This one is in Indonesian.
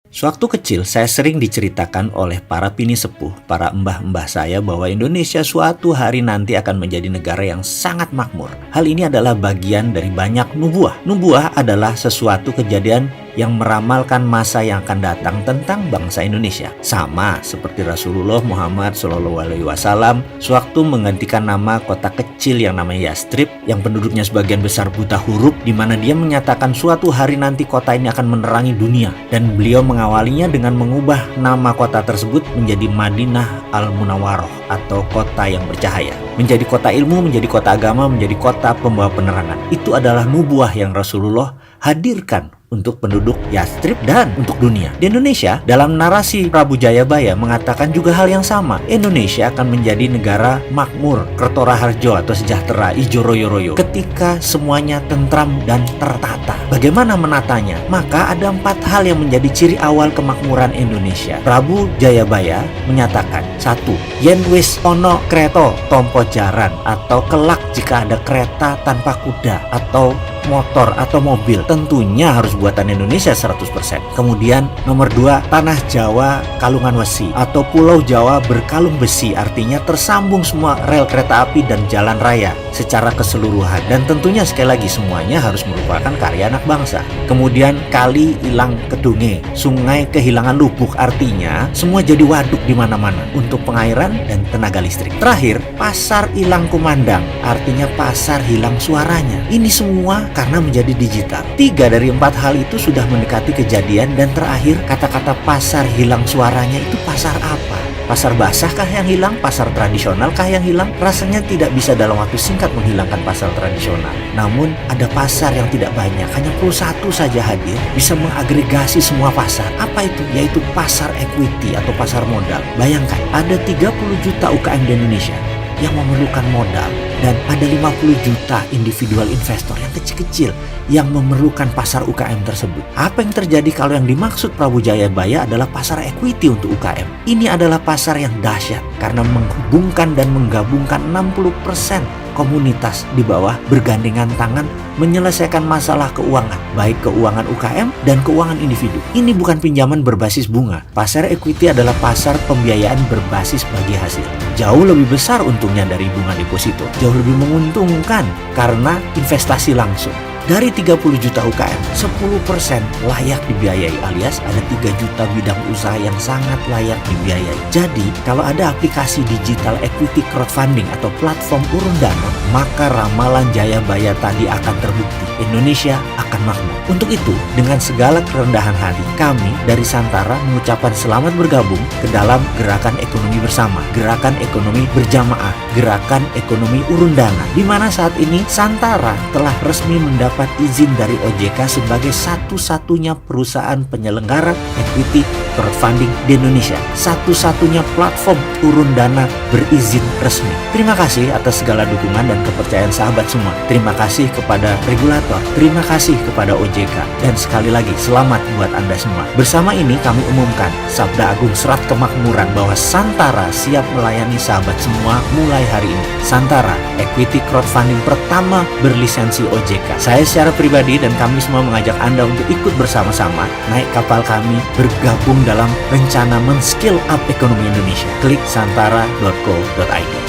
Sewaktu kecil, saya sering diceritakan oleh para pini sepuh, para mbah-mbah saya bahwa Indonesia suatu hari nanti akan menjadi negara yang sangat makmur. Hal ini adalah bagian dari banyak nubuah. Nubuah adalah sesuatu kejadian yang meramalkan masa yang akan datang tentang bangsa Indonesia. Sama seperti Rasulullah Muhammad SAW sewaktu menggantikan nama kota kecil yang namanya Yastrib, yang penduduknya sebagian besar buta huruf, di mana dia menyatakan suatu hari nanti kota ini akan menerangi dunia. Dan beliau mengawalinya dengan mengubah nama kota tersebut menjadi Madinah Al-Munawwaroh atau kota yang bercahaya. Menjadi kota ilmu, menjadi kota agama, menjadi kota pembawa penerangan. Itu adalah nubuah yang Rasulullah hadirkan untuk penduduk Yastrib dan untuk dunia. Di Indonesia, dalam narasi Prabu Jayabaya mengatakan juga hal yang sama. Indonesia akan menjadi negara makmur, Kerto Raharjo atau sejahtera, ijo royo-royo, ketika semuanya tentram dan tertata. Bagaimana menatanya? Maka ada 4 hal yang menjadi ciri awal kemakmuran Indonesia. Prabu Jayabaya menyatakan, 1. Yen wis ono kreto tompo jaran, atau kelak jika ada kereta tanpa kuda atau motor atau mobil, tentunya harus buatan Indonesia 100%. Kemudian nomor 2, tanah Jawa kalungan wesi atau pulau Jawa berkalung besi, artinya tersambung semua rel kereta api dan jalan raya secara keseluruhan, dan tentunya sekali lagi semuanya harus merupakan karya anak bangsa. Kemudian kali hilang kedunge, sungai kehilangan lubuk, artinya semua jadi waduk di mana-mana untuk pengairan dan tenaga listrik. Terakhir, pasar hilang kumandang, artinya pasar hilang suaranya. Ini semua karena menjadi digital. 3 dari 4 hal itu sudah mendekati kejadian, dan terakhir kata-kata pasar hilang suaranya itu pasar apa? Pasar basah kah yang hilang? Pasar tradisional kah yang hilang? Rasanya tidak bisa dalam waktu singkat menghilangkan pasar tradisional. Namun ada pasar yang tidak banyak, hanya perlu 1 saja hadir bisa mengagregasi semua pasar. Apa itu? Yaitu pasar equity atau pasar modal. Bayangkan, ada 30 juta UKM di Indonesia yang memerlukan modal, dan ada 50 juta individual investor yang kecil-kecil yang memerlukan pasar UKM tersebut. Apa yang terjadi kalau yang dimaksud Prabu Jayabaya adalah pasar equity untuk UKM? Ini adalah pasar yang dahsyat karena menghubungkan dan menggabungkan 60% komunitas di bawah bergandengan tangan menyelesaikan masalah keuangan, baik keuangan UKM dan keuangan individu. Ini bukan pinjaman berbasis bunga. Pasar equity adalah pasar pembiayaan berbasis bagi hasil. Jauh lebih besar untungnya dari bunga deposito, jauh lebih menguntungkan karena investasi langsung. Dari 30 juta UKM, 10% layak dibiayai, alias ada 3 juta bidang usaha yang sangat layak dibiayai. Jadi, kalau ada aplikasi digital equity crowdfunding atau platform urun dana, maka ramalan Jayabaya tadi akan terbukti. Indonesia akan makmur. Untuk itu, dengan segala kerendahan hati, kami dari Santara mengucapkan selamat bergabung ke dalam gerakan ekonomi bersama, gerakan ekonomi berjamaah, gerakan ekonomi urun dana, di mana saat ini Santara telah resmi mendapat izin dari OJK sebagai satu-satunya perusahaan penyelenggara equity crowdfunding di Indonesia, satu-satunya platform urun dana berizin resmi. Terima kasih atas segala dukungan dan kepercayaan sahabat semua. Terima kasih kepada regulator, terima kasih kepada OJK, dan sekali lagi selamat buat Anda semua. Bersama ini kami umumkan Sabda Agung Serat Kemakmuran bahwa Santara siap melayani sahabat semua mulai hari ini. Santara, equity crowdfunding pertama berlisensi OJK. Saya secara pribadi dan kami semua mengajak Anda untuk ikut bersama-sama naik kapal kami, bergabung dalam rencana men-skill up ekonomi Indonesia. Klik santara.co.id.